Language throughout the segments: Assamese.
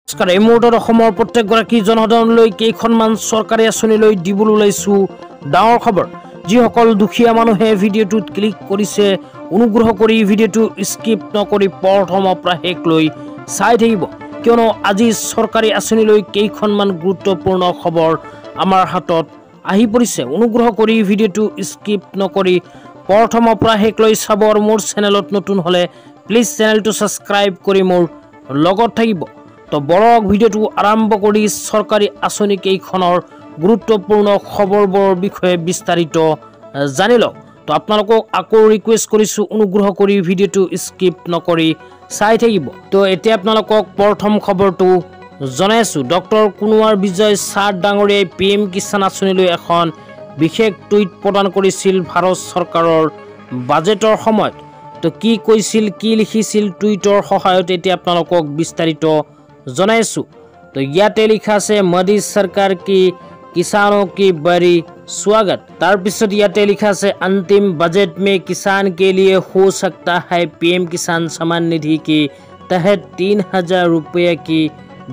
নমস্কাৰ। এই মুহূৰ্তত অসমৰ প্ৰত্যেকগৰাকী জনসাধাৰণলৈ কেইখনমান চৰকাৰী আঁচনিলৈ দিবলৈ ওলাইছো ডাঙৰ খবৰ। যিসকল দুখীয়া মানুহে ভিডিঅ'টোত ক্লিক কৰিছে, অনুগ্ৰহ কৰি ভিডিঅ'টো স্কিপ নকৰি প্ৰথমৰ পৰা শেষলৈ চাই থাকিব, কিয়নো আজি চৰকাৰী আঁচনিলৈ কেইখনমান গুৰুত্বপূৰ্ণ খবৰ আমাৰ হাতত আহি পৰিছে। অনুগ্ৰহ কৰি ভিডিঅ'টো স্কিপ নকৰি প্ৰথমৰ পৰা শেষলৈ চাব আৰু মোৰ চেনেলত নতুন হ'লে প্লিজ চেনেলটো ছাবস্ক্ৰাইব কৰি মোৰ লগত থাকিব। তো বৰক ভিডিঅ'টো আৰম্ভ কৰি চৰকাৰী আঁচনি কেইখনৰ গুৰুত্বপূৰ্ণ খবৰবোৰৰ বিষয়ে বিস্তাৰিত জানি লওক। তো আপোনালোকক আকৌ ৰিকুৱেষ্ট কৰিছোঁ, অনুগ্ৰহ কৰি ভিডিঅ'টো স্কিপ নকৰি চাই থাকিব। তো এতিয়া আপোনালোকক প্ৰথম খবৰটো জনাইছোঁ। ডক্টৰ কুনৱাৰ বিজয় ছাৰ ডাঙৰীয়াই PM কিষাণ আঁচনিলৈ এখন বিশেষ টুইট প্ৰদান কৰিছিল ভাৰত চৰকাৰৰ বাজেটৰ সময়ত। তো কি কৈছিল, কি লিখিছিল টুইটৰ সহায়ত এতিয়া আপোনালোকক বিস্তাৰিত জনাইছোঁ। তো ইয়াতে লিখা আছে, মোদী চৰকাৰ কি किसानों की बड़ी स्वागत। তাৰপিছত ইয়াতে লিখা আছে, अंतिम बजट में किसान के लिए हो सकता है PM किसान सम्मान निधि के तहत 3000 रुपये की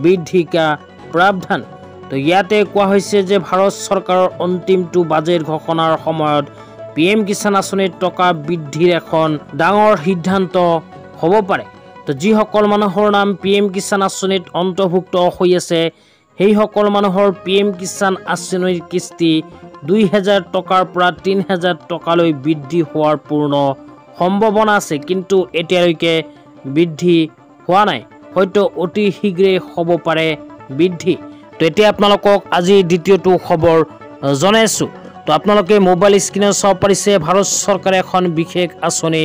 বৃদ্ধি का प्रावधान। তো ইয়াতে কোৱা হৈছে যে ভাৰত চৰকাৰৰ অন্তিমটো বাজেট ঘোষণাৰ সময়ত PM কিষাণ আঁচনিৰ টকা বৃদ্ধিৰ এখন ডাঙৰ সিদ্ধান্ত হ'ব পাৰে। তো যিসকল মানুহৰ নাম PM কিষাণ আঁচনিত অন্তৰ্ভুক্ত হৈ আছে, সেইসকল মানুহৰ PM কিষাণ আঁচনিৰ কিস্তি 2000 টকাৰ পৰা 3000 টকালৈ বৃদ্ধি হোৱাৰ পূৰ্ণ সম্ভাৱনা আছে, কিন্তু এতিয়ালৈকে বৃদ্ধি হোৱা নাই। হয়তো অতি শীঘ্ৰেই হ'ব পাৰে বৃদ্ধি। তো এতিয়া আপোনালোকক আজি দ্বিতীয়টো খবৰ জনাইছোঁ। তো আপোনালোকে মোবাইল স্ক্ৰীনত চাব পাৰিছে, ভাৰত চৰকাৰে এখন বিশেষ আঁচনি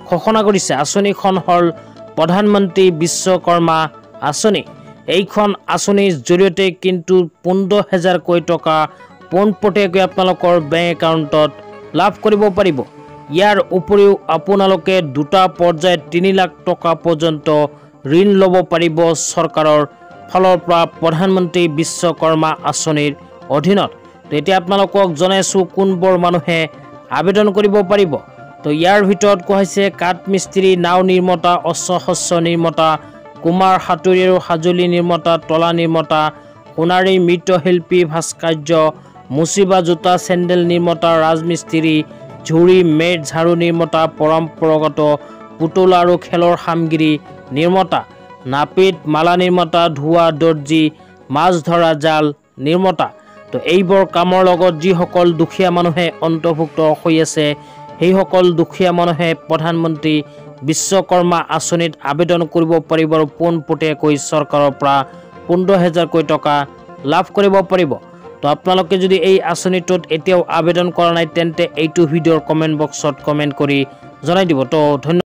ঘোষণা কৰিছে। আঁচনিখন হ'ল প্ৰধানমন্ত্ৰী বিশ্বকৰ্মা আঁচনি। এইখন আঁচনিৰ জৰিয়তে কিন্তু 15,000 টকা পোনপটীয়াকৈ আপোনালোকৰ বেংক একাউণ্টত লাভ কৰিব পাৰিব। ইয়াৰ উপৰিও আপোনালোকে দুটা পৰ্যায়ত 3 লাখ টকা পৰ্যন্ত ঋণ ল'ব পাৰিব চৰকাৰৰ ফালৰ পৰা প্ৰধানমন্ত্ৰী বিশ্বকৰ্মা আঁচনিৰ অধীনত। তো এতিয়া আপোনালোকক জনাইছোঁ কোনবোৰ মানুহে আবেদন কৰিব পাৰিব। তো ইয়াৰ ভিতৰত কোৱা হৈছে কাঠ মিস্ত্ৰী, নাও নিৰ্মাতা, অস্ত্ৰ-শস্ত্ৰ নিৰ্মাতা, কুমাৰ, সাঁতুৰি আৰু সঁজুলি নিৰ্মাতা, তলা নিৰ্মাতা, সোণাৰী মৃৎশিল্পী, ভাস্কৰ্য, মুচিবা, জোতা চেণ্ডেল নিৰ্মাতা, ৰাজমিস্ত্ৰী, ঝুৰি, মেট, ঝাৰু নিৰ্মাতা, পৰম্পৰাগত পুতলা আৰু খেলৰ সামগ্ৰী নিৰ্মাতা, নাপিত, মালা নিৰ্মাতা, ধোৱা, দৰ্জী, মাছ ধৰা জাল নিৰ্মাতা। তো এইবোৰ কামৰ লগত যিসকল দুখীয়া মানুহে অন্তৰ্ভুক্ত হৈ আছে, সেইসকল দুখীয়া মানুহে প্ৰধানমন্ত্ৰী বিশ্বকৰ্মা আঁচনিত আবেদন কৰিব পাৰিব আৰু পোনপটীয়াকৈ চৰকাৰৰ পৰা 15,000 টকা লাভ কৰিব পাৰিব। তো আপোনালোকে যদি এই আঁচনিটোত এতিয়াও আবেদন কৰা নাই, তেন্তে এইটো ভিডিঅ'ৰ কমেণ্ট বক্সত কমেণ্ট কৰি জনাই দিব। তো ধন্যবাদ।